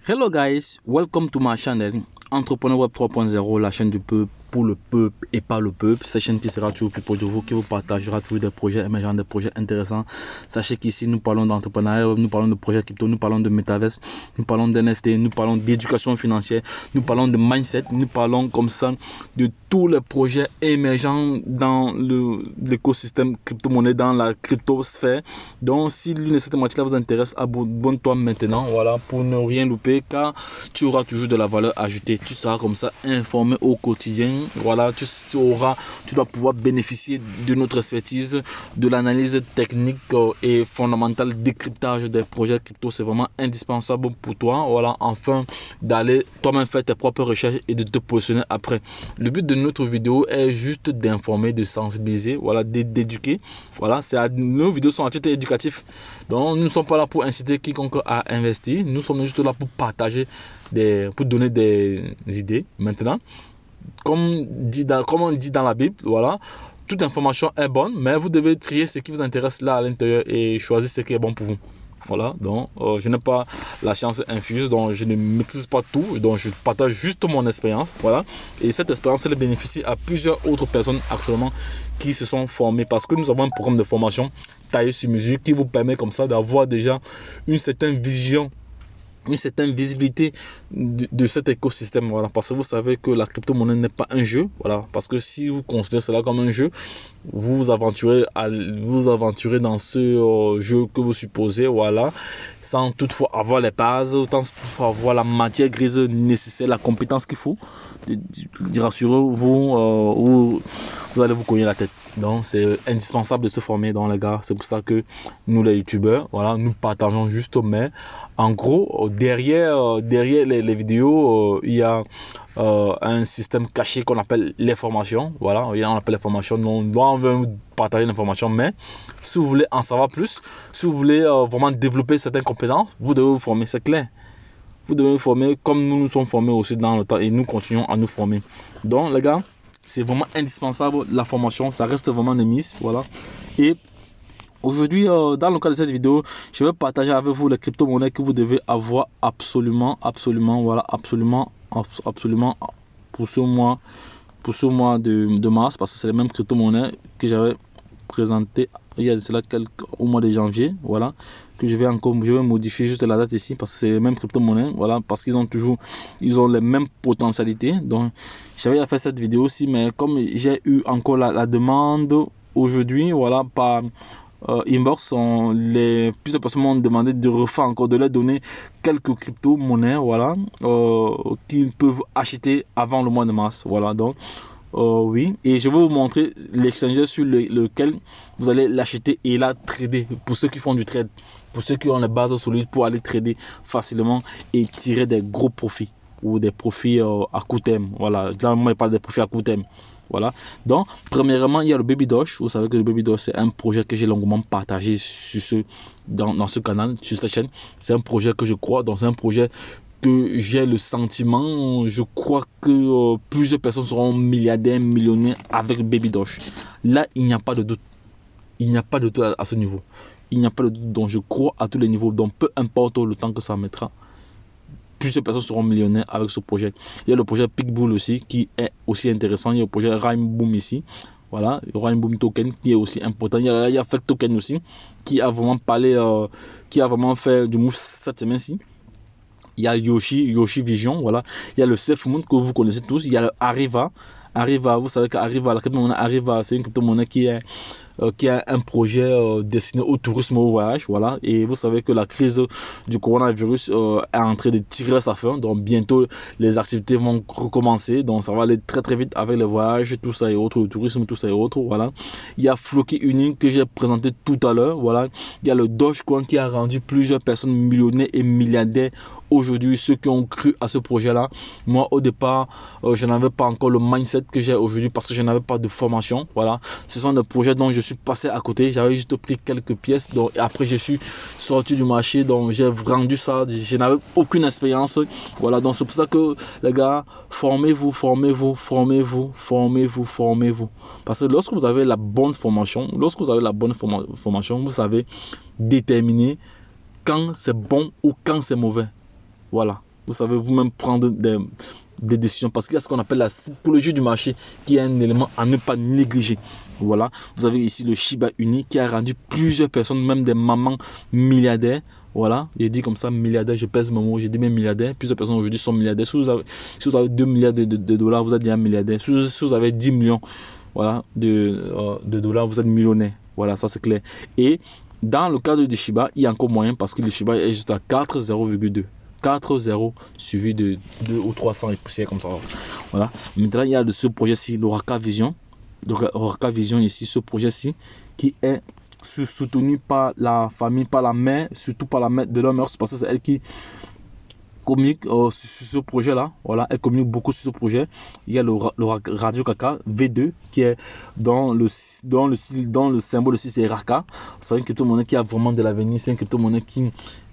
Hello guys, welcome to my channel Entrepreneur Web 3.0, la chaîne du peuple, pour le peuple et pas le peuple. Cette chaîne qui sera toujours plus proche de vous, qui vous partagera toujours des projets émergents, des projets intéressants. Sachez qu'ici nous parlons d'entrepreneuriat, nous parlons de projets crypto, nous parlons de metaverse, nous parlons d'NFT, nous parlons d'éducation financière, nous parlons de mindset, nous parlons comme ça de tous les projets émergents dans l'écosystème crypto-monnaie, dans la crypto-sphère. Donc si l'une de ces thématiques vous intéresse, abonne-toi maintenant, voilà, pour ne rien louper, car tu auras toujours de la valeur ajoutée. Tu seras comme ça informé au quotidien. Voilà, tu dois pouvoir bénéficier de notre expertise, de l'analyse technique et fondamentale, décryptage des projets crypto. C'est vraiment indispensable pour toi. Voilà, afin d'aller toi-même faire tes propres recherches et de te positionner après. Le but de notre vidéo est juste d'informer, de sensibiliser, voilà, d'éduquer. Voilà, nos vidéos sont à titre éducatif. Donc, nous ne sommes pas là pour inciter quiconque à investir. Nous sommes juste là pour partager, pour donner des idées. Maintenant, comme on dit dans la Bible, voilà, toute information est bonne, mais vous devez trier ce qui vous intéresse là à l'intérieur et choisir ce qui est bon pour vous. Voilà, donc je n'ai pas la science infuse, donc je ne maîtrise pas tout, donc je partage juste mon expérience, voilà. Et cette expérience, elle bénéficie à plusieurs autres personnes actuellement qui se sont formées, parce que nous avons un programme de formation taillé sur mesure qui vous permet comme ça d'avoir déjà une certaine vision, une certaine visibilité de cet écosystème, voilà, parce que vous savez que la crypto-monnaie n'est pas un jeu, voilà, parce que si vous considérez cela comme un jeu, vous vous aventurez dans ce jeu que vous supposez, voilà, sans toutefois avoir les bases, sans toutefois avoir la matière grise nécessaire, la compétence qu'il faut. Rassurez-vous, vous allez vous cogner la tête. Donc c'est indispensable de se former dans les gars. C'est pour ça que nous les youtubeurs, voilà, nous partageons juste, mais en gros derrière les vidéos, il y a un système caché qu'on appelle les formations. Voilà, on appelle les formations. On veut vous partager l'information, mais si vous voulez en savoir plus, si vous voulez vraiment développer certaines compétences, vous devez vous former, c'est clair. Vous devez vous former comme nous nous sommes formés aussi dans le temps, et nous continuons à nous former. Donc les gars, c'est vraiment indispensable, la formation, ça reste vraiment des mises, voilà. Et aujourd'hui, dans le cadre de cette vidéo, je vais partager avec vous les crypto-monnaies que vous devez avoir absolument, voilà, absolument pour ce mois de mars, parce que c'est les mêmes crypto-monnaies que j'avais présentées il y a cela au mois de janvier, voilà, que je vais modifier juste la date ici, parce que c'est les mêmes crypto-monnaies, voilà, parce qu'ils ont les mêmes potentialités. Donc j'avais fait cette vidéo aussi, mais comme j'ai eu encore la demande aujourd'hui, voilà, par inbox, plusieurs personnes m'ont demandé de refaire encore, de leur donner quelques crypto-monnaies, voilà, qu'ils peuvent acheter avant le mois de mars, voilà. Donc oui, et je vais vous montrer l'exchanger sur lequel vous allez l'acheter et la trader, pour ceux qui font du trade, pour ceux qui ont les bases solides pour aller trader facilement et tirer des gros profits ou des profits à court terme. Voilà, là moi je parle des profits à court terme. Voilà, donc premièrement il y a le Baby Doge. Vous savez que le Baby Doge, c'est un projet que j'ai longuement partagé dans ce canal, sur cette chaîne. C'est un projet que je crois, donc c'est un projet que j'ai le sentiment, je crois que plusieurs personnes seront milliardaires, millionnaires avec Baby Doge. Là, il n'y a pas de doute. Il n'y a pas de doute à ce niveau. Il n'y a pas de doute, donc je crois à tous les niveaux. Donc peu importe le temps que ça mettra, plusieurs personnes seront millionnaires avec ce projet. Il y a le projet Pitbull aussi qui est aussi intéressant. Il y a le projet Rhyme Boom ici. Voilà, le Rhyme Boom Token qui est aussi important. Il y a Fake Token aussi qui a vraiment parlé, qui a vraiment fait du mouche cette semaine-ci. Il y a Yoshi Vision, voilà. Il y a le Self-Moon que vous connaissez tous. Il y a le Arriva. Vous savez qu'Arriva, la crypto-monnaie Arriva, c'est une crypto-monnaie qui a un projet destiné au tourisme, au voyage, voilà. Et vous savez que la crise du coronavirus est en train de tirer sa fin. Donc bientôt les activités vont recommencer. Donc ça va aller très très vite avec les voyages, tout ça et autres, le tourisme, tout ça et autres, voilà. Il y a Floki Unique que j'ai présenté tout à l'heure, voilà. Il y a le Dogecoin qui a rendu plusieurs personnes millionnaires et milliardaires aujourd'hui, ceux qui ont cru à ce projet-là. Moi, au départ, je n'avais pas encore le mindset que j'ai aujourd'hui parce que je n'avais pas de formation. Voilà, ce sont des projets dont je suis passé à côté. J'avais juste pris quelques pièces. Donc, et après, je suis sorti du marché. Donc, j'ai vendu ça. Je n'avais aucune expérience. Voilà, donc c'est pour ça que, les gars, formez-vous. Parce que lorsque vous avez la bonne formation, vous savez déterminer quand c'est bon ou quand c'est mauvais. Voilà. vous savez vous-même prendre des décisions, parce qu'il y a ce qu'on appelle la psychologie du marché qui est un élément à ne pas négliger. Voilà, vous avez ici le Shiba Inu qui a rendu plusieurs personnes, même des mamans milliardaires. Voilà, j'ai dit comme ça milliardaire, je pèse mon mot, j'ai dit même milliardaire. Plusieurs personnes aujourd'hui sont milliardaires. Si vous avez 2 milliards de dollars, vous êtes déjà milliardaire. Si vous avez 10 millions voilà, de dollars, vous êtes millionnaire. Voilà, ça c'est clair. Et dans le cadre du Shiba, il y a encore moyen parce que le Shiba est juste à 4,0,2. 4,0 suivi de 2 ou 300 et poussières comme ça. Voilà. Maintenant, il y a de ce projet-ci, l'Orca Vision. L'Orca Vision ici, ce projet-ci, qui est soutenu par la famille, par la mère, surtout par la mère de leur mère, parce que c'est elle qui communique sur ce projet-là. Voilà, elle communique beaucoup sur ce projet. Il y a le Radio Kaka V2 qui est dans le symbole aussi, c'est Raka. C'est une crypto-monnaie qui a vraiment de l'avenir. C'est une crypto-monnaie qui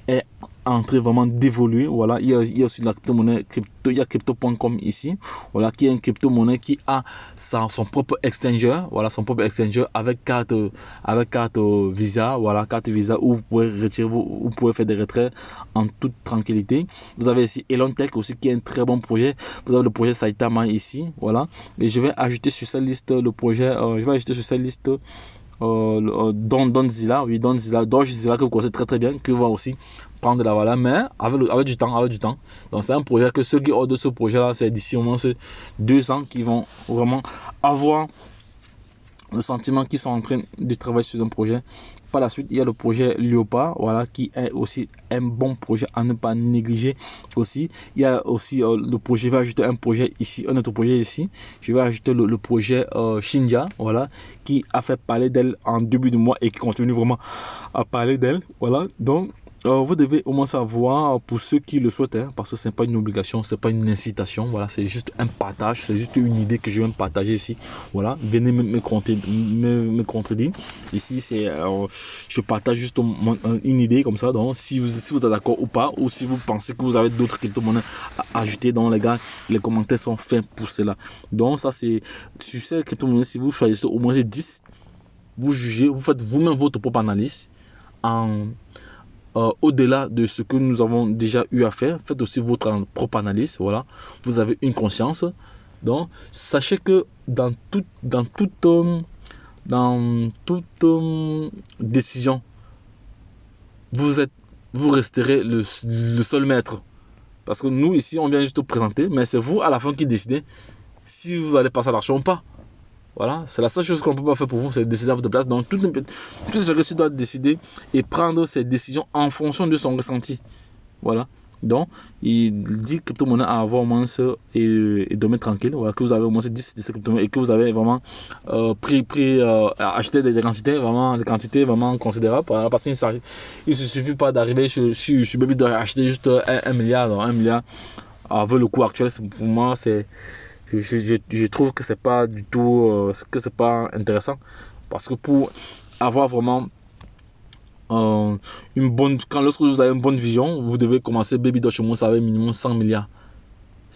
est en train vraiment d'évoluer. Voilà, il y a aussi la crypto-monnaie il y a crypto.com ici, voilà, qui est une crypto-monnaie qui a son propre exchanger, voilà, son propre exchanger avec carte Visa, voilà, carte Visa où vous pouvez retirer, vous pouvez faire des retraits en toute tranquillité. Vous avez ici Elon Tech aussi qui est un très bon projet. Vous avez le projet Saitama ici, voilà, et je vais ajouter sur cette liste le projet, Donzilla, oui, Donzilla que vous connaissez très très bien, qui va aussi prendre de la valeur, mais avec du temps. Donc c'est un projet que ceux qui ont de ce projet-là, c'est d'ici au moins 2 ans qui vont vraiment avoir le sentiment qu'ils sont en train de travailler sur un projet. Par la suite, il y a le projet Léopard, voilà, qui est aussi un bon projet à ne pas négliger aussi. Il y a aussi le projet, je vais ajouter un projet ici, un autre projet ici. Je vais ajouter le projet Shinja, voilà, qui a fait parler d'elle en début de mois et qui continue vraiment à parler d'elle, voilà. Donc, vous devez au moins savoir, pour ceux qui le souhaitent, hein, parce que ce n'est pas une obligation, ce n'est pas une incitation, voilà, c'est juste un partage, c'est juste une idée que je viens de partager ici, voilà, venez me contredire, ici c'est, je partage juste une idée comme ça, donc si vous êtes d'accord ou pas, ou si vous pensez que vous avez d'autres crypto-monnaies à ajouter, donc les gars, les commentaires sont faits pour cela, donc ça c'est, sur ces crypto-monnaies, si vous choisissez au moins 10, vous jugez, vous faites vous-même votre propre analyse, au-delà de ce que nous avons déjà eu à faire, faites aussi votre propre analyse, voilà, vous avez une conscience, donc sachez que dans toute décision, vous resterez le seul maître, parce que nous ici on vient juste vous présenter, mais c'est vous à la fin qui décidez si vous allez passer à l'action ou pas. Voilà, c'est la seule chose qu'on ne peut pas faire pour vous, c'est décider à votre place. Donc, tout chacun doit décider et prendre ses décisions en fonction de son ressenti. Voilà. Donc, il dit crypto-monnaie à avoir au moins ça et dormir tranquille. Voilà, que vous avez au moins 10 crypto-monnaies et que vous avez vraiment acheté des quantités vraiment considérables. Parce qu'il ne suffit pas d'arriver sur Baby d'acheter juste 1 milliard. Donc 1 milliard avec le coût actuel, pour moi, c'est. Je trouve que c'est pas du tout c'est pas intéressant, parce que pour avoir vraiment lorsque vous avez une bonne vision, vous devez commencer Baby Doge, ça avec minimum 100 milliards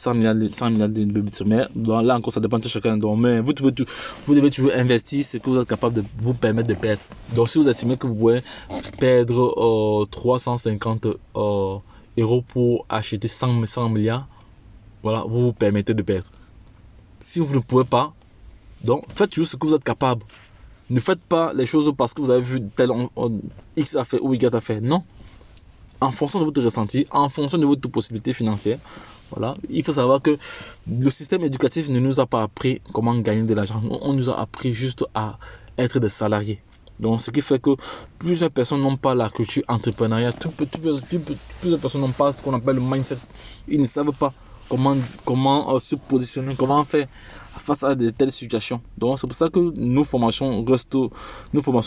de Bitcoin. Mais là encore, ça dépend de chacun. Donc, mais vous devez toujours investir ce que vous êtes capable de vous permettre de perdre. Donc si vous estimez que vous pouvez perdre 350 euros pour acheter 100 milliards, voilà, vous vous permettez de perdre. Si vous ne pouvez pas, donc faites toujours ce que vous êtes capable. Ne faites pas les choses parce que vous avez vu tel X a fait ou Y a fait. Non. En fonction de votre ressenti, en fonction de votre possibilité financière. Voilà. Il faut savoir que le système éducatif ne nous a pas appris comment gagner de l'argent. On nous a appris juste à être des salariés. Donc, ce qui fait que plusieurs personnes n'ont pas la culture entrepreneuriale. Plusieurs personnes n'ont pas ce qu'on appelle le mindset. Ils ne savent pas comment se positionner, comment faire face à de telles situations. Donc c'est pour ça que nos formations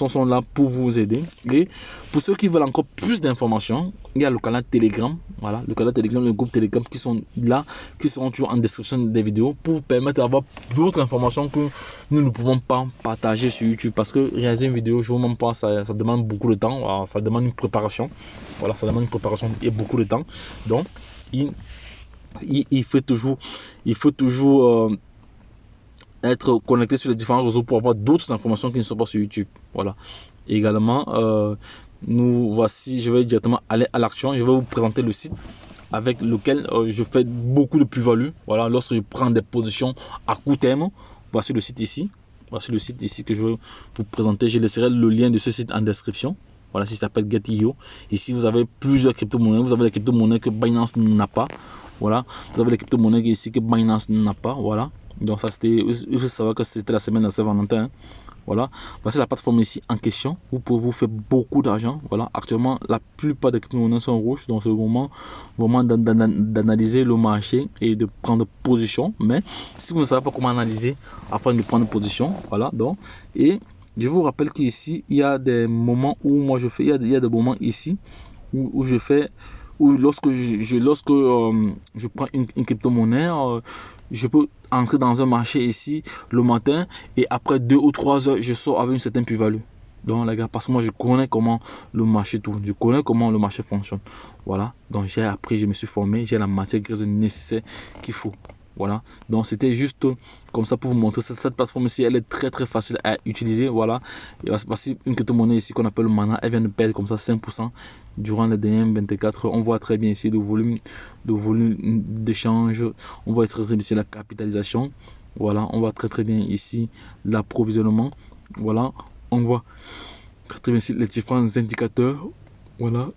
sont là pour vous aider. Et pour ceux qui veulent encore plus d'informations, il y a le canal Telegram, voilà, le canal Telegram, le groupe Telegram qui sont là, qui seront toujours en description des vidéos pour vous permettre d'avoir d'autres informations que nous ne pouvons pas partager sur YouTube, parce que réaliser une vidéo, je vous mens pas, ça demande beaucoup de temps, voilà, ça demande une préparation, voilà, ça demande une préparation et beaucoup de temps. Donc il faut toujours être connecté sur les différents réseaux pour avoir d'autres informations qui ne sont pas sur YouTube. Voilà. Et également, je vais directement aller à l'action. Je vais vous présenter le site avec lequel je fais beaucoup de plus-value. Voilà, lorsque je prends des positions à court terme. Voici le site ici. Voici le site ici que je veux vous présenter. Je laisserai le lien de ce site en description. Voilà, ça s'appelle Get.io. Ici, vous avez plusieurs crypto-monnaies. Vous avez les crypto-monnaies que Binance n'a pas. Voilà. Vous avez les crypto-monnaies ici que Binance n'a pas. Voilà. Donc, ça, c'était. Il faut savoir que c'était la semaine de Saint-Valentin. Hein. Voilà. Voici la plateforme ici en question. Vous pouvez vous faire beaucoup d'argent. Voilà. Actuellement, la plupart des crypto-monnaies sont rouges. Donc, c'est le moment vraiment d'analyser le marché et de prendre position. Mais si vous ne savez pas comment analyser afin de prendre position, voilà. Donc, et je vous rappelle qu'ici, il y a des moments où moi je fais, il y a des moments ici où je fais, où lorsque je prends une crypto-monnaie, je peux entrer dans un marché ici le matin et après 2 ou 3 heures, je sors avec une certaine plus-value. Donc les gars, parce que moi je connais comment le marché tourne, je connais comment le marché fonctionne. Voilà, donc j'ai appris, je me suis formé, j'ai la matière grise nécessaire qu'il faut. Voilà, donc c'était juste comme ça pour vous montrer cette plateforme ici, elle est très facile à utiliser. Voilà, et voici une crypto-monnaie ici qu'on appelle le Mana, elle vient de perdre comme ça 5% durant les dernières 24 heures. On voit très bien ici le volume d'échange, on voit très bien ici la capitalisation. Voilà, on voit très bien ici l'approvisionnement. Voilà, on voit très bien ici les différents indicateurs. Voilà.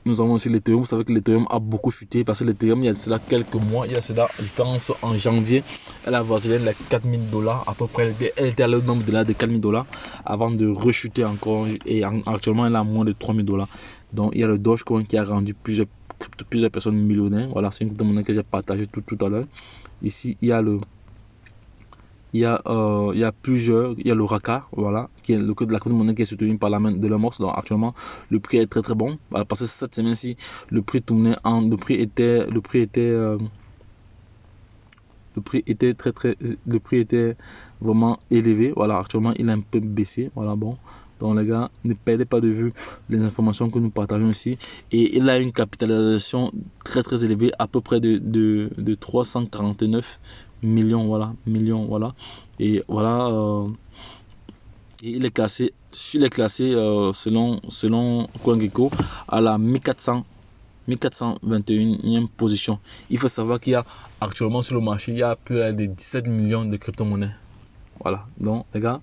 Nous avons aussi l'Ethereum. Vous savez que l'Ethereum a beaucoup chuté parce que l'Ethereum, il y a cela quelques mois, il y a cela, je pense en janvier, elle a avoisiné les 4000 $ à peu près. Elle était à le nombre de 4000 $ avant de rechuter encore. Et actuellement, elle a moins de 3000 $. Donc, il y a le Dogecoin qui a rendu plusieurs personnes millionnaires. Voilà, c'est une crypto-monnaie que j'ai partagée tout à l'heure. Ici, il y a le. Il y a le Raka, voilà, qui est la crypto-monnaie qui est soutenue par la main de Elon Musk. Donc actuellement, le prix est très bon. Voilà, parce que cette semaine-ci, le prix était vraiment élevé. Voilà, actuellement, il a un peu baissé. Voilà, bon. Donc les gars, ne perdez pas de vue les informations que nous partageons ici. Et il a une capitalisation très élevée, à peu près de 349 millions, voilà, et voilà, et il est classé selon CoinGecko à la 1421e position. Il faut savoir qu'il y a actuellement sur le marché, il y a plus de 17 millions de crypto-monnaies. Voilà, donc les gars,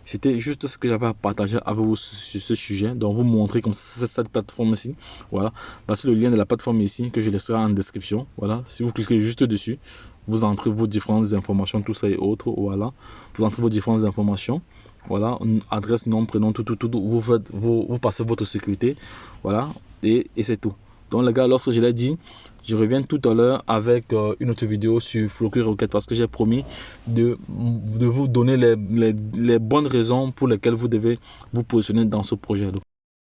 c'était juste ce que j'avais à partager avec vous sur ce sujet. Donc vous montrer comme cette plateforme ici. Voilà, passez le lien de la plateforme ici que je laisserai en description. Voilà, si vous cliquez juste dessus, vous entrez vos différentes informations, tout ça et autres. Voilà, vous entrez vos différentes informations. Voilà, adresse, nom, prénom, tout. Vous passez votre sécurité. Voilà, et c'est tout. Donc les gars, lorsque je l'ai dit, je reviens tout à l'heure avec une autre vidéo sur Floki Rocket parce que j'ai promis de vous donner les bonnes raisons pour lesquelles vous devez vous positionner dans ce projet.